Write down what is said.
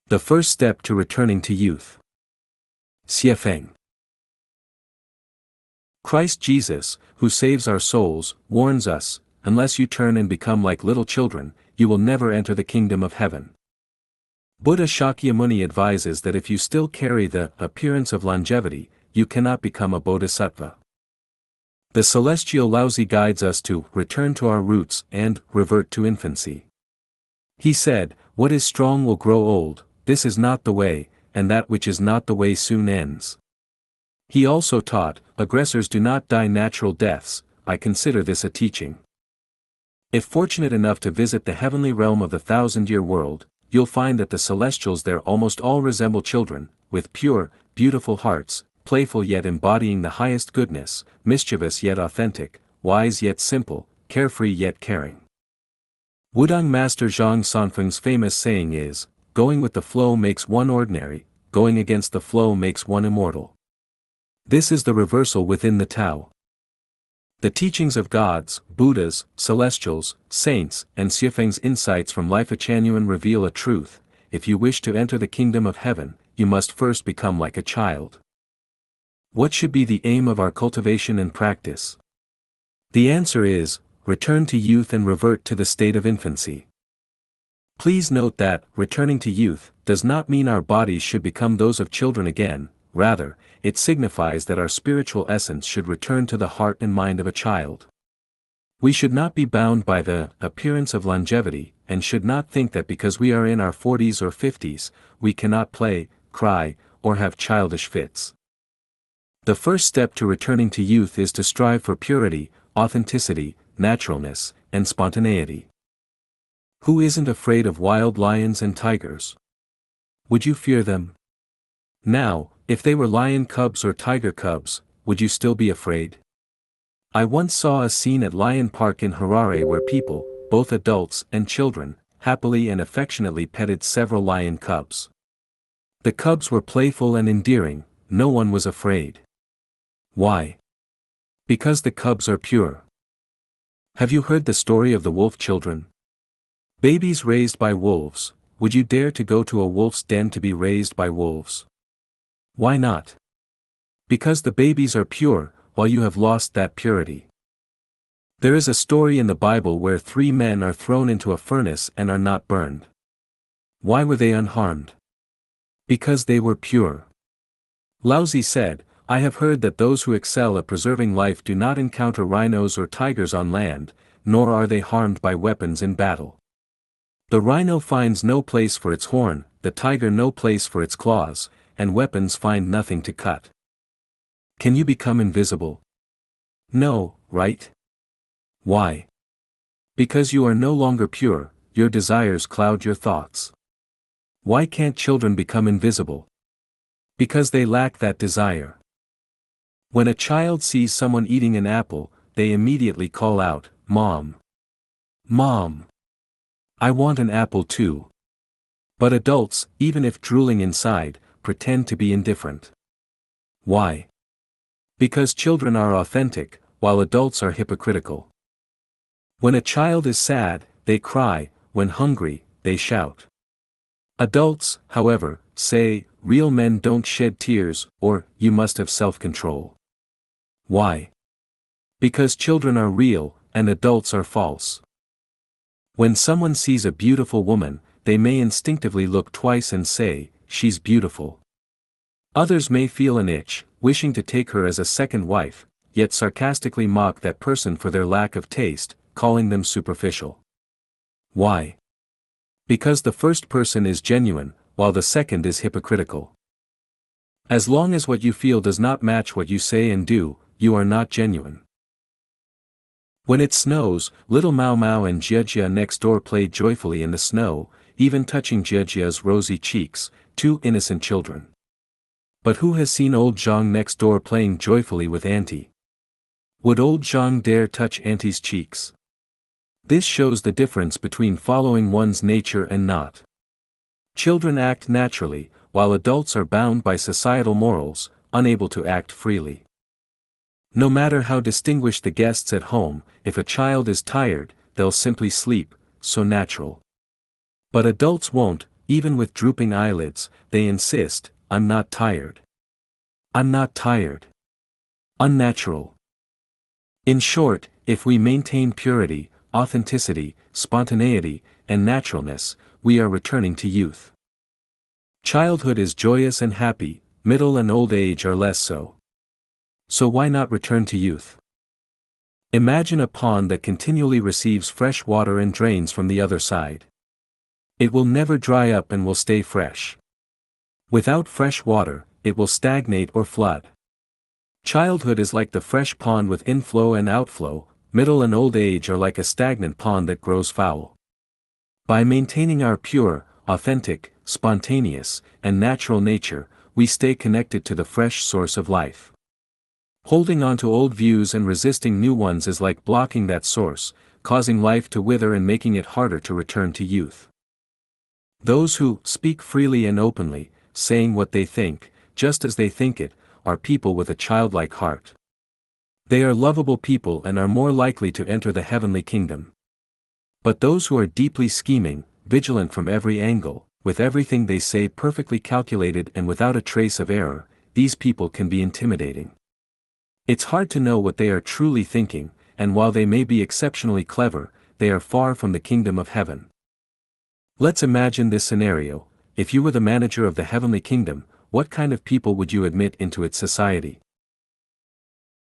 The first step to returning to youth. Xiefeng. Christ Jesus, who saves our souls, warns us, unless you turn and become like little children, you will never enter the kingdom of heaven. Buddha Shakyamuni advises that if you still carry the appearance of longevity, you cannot become a bodhisattva. The celestial Laozi guides us to return to our roots and revert to infancy. He said, "What is strong will grow old, this is not the way, and that which is not the way soon ends." He also taught, aggressors do not die natural deaths. I consider this a teaching. If fortunate enough to visit the heavenly realm of the 1,000-year world, you'll find that the celestials there almost all resemble children, with pure, beautiful hearts, playful yet embodying the highest goodness, mischievous yet authentic, wise yet simple, carefree yet caring. Wudang Master Zhang Sanfeng's famous saying is, "Going with the flow makes one ordinary, going against the flow makes one immortal." This is the reversal within the Tao. The teachings of gods, Buddhas, celestials, saints, and Xiefeng's insights from Lifechanyuan reveal a truth: if you wish to enter the kingdom of heaven, you must first become like a child. What should be the aim of our cultivation and practice? The answer is, return to youth and revert to the state of infancy. Please note that, returning to youth, does not mean our bodies should become those of children again, rather, it signifies that our spiritual essence should return to the heart and mind of a child. We should not be bound by the appearance of longevity, and should not think that because we are in our 40s or 50s, we cannot play, cry, or have childish fits. The first step to returning to youth is to strive for purity, authenticity, naturalness, and spontaneity. Who isn't afraid of wild lions and tigers? Would you fear them? Now, if they were lion cubs or tiger cubs, would you still be afraid? I once saw a scene at Lion Park in Harare where people, both adults and children, happily and affectionately petted several lion cubs. The cubs were playful and endearing, no one was afraid. Why? Because the cubs are pure. Have you heard the story of the wolf children? Babies raised by wolves, would you dare to go to a wolf's den to be raised by wolves? Why not? Because the babies are pure, while you have lost that purity. There is a story in the Bible where 3 men are thrown into a furnace and are not burned. Why were they unharmed? Because they were pure. Laozi said, "I have heard that those who excel at preserving life do not encounter rhinos or tigers on land, nor are they harmed by weapons in battle. The rhino finds no place for its horn, the tiger no place for its claws, and weapons find nothing to cut." Can you become invisible? No, right? Why? Because you are no longer pure, your desires cloud your thoughts. Why can't children become invisible? Because they lack that desire. When a child sees someone eating an apple, they immediately call out, "Mom! Mom! I want an apple too." But adults, even if drooling inside, pretend to be indifferent. Why? Because children are authentic, while adults are hypocritical. When a child is sad, they cry; when hungry, they shout. Adults, however, say, "Real men don't shed tears," or, "You must have self-control." Why? Because children are real, and adults are false. When someone sees a beautiful woman, they may instinctively look twice and say, "She's beautiful." Others may feel an itch, wishing to take her as a second wife, yet sarcastically mock that person for their lack of taste, calling them superficial. Why? Because the first person is genuine, while the second is hypocritical. As long as what you feel does not match what you say and do, you are not genuine. When it snows, little Mao Mao and Jiejia next door play joyfully in the snow, even touching Jiejia's rosy cheeks, 2 innocent children. But who has seen old Zhang next door playing joyfully with Auntie? Would old Zhang dare touch Auntie's cheeks? This shows the difference between following one's nature and not. Children act naturally, while adults are bound by societal morals, unable to act freely. No matter how distinguished the guests at home, if a child is tired, they'll simply sleep, so natural. But adults won't, even with drooping eyelids, they insist, "I'm not tired. I'm not tired." Unnatural. In short, if we maintain purity, authenticity, spontaneity, and naturalness, we are returning to youth. Childhood is joyous and happy, middle and old age are less so. So why not return to youth? Imagine a pond that continually receives fresh water and drains from the other side. It will never dry up and will stay fresh. Without fresh water, it will stagnate or flood. Childhood is like the fresh pond with inflow and outflow, middle and old age are like a stagnant pond that grows foul. By maintaining our pure, authentic, spontaneous, and natural nature, we stay connected to the fresh source of life. Holding on to old views and resisting new ones is like blocking that source, causing life to wither and making it harder to return to youth. Those who speak freely and openly, saying what they think, just as they think it, are people with a childlike heart. They are lovable people and are more likely to enter the heavenly kingdom. But those who are deeply scheming, vigilant from every angle, with everything they say perfectly calculated and without a trace of error, these people can be intimidating. It's hard to know what they are truly thinking, and while they may be exceptionally clever, they are far from the kingdom of heaven. Let's imagine this scenario: if you were the manager of the heavenly kingdom, what kind of people would you admit into its society?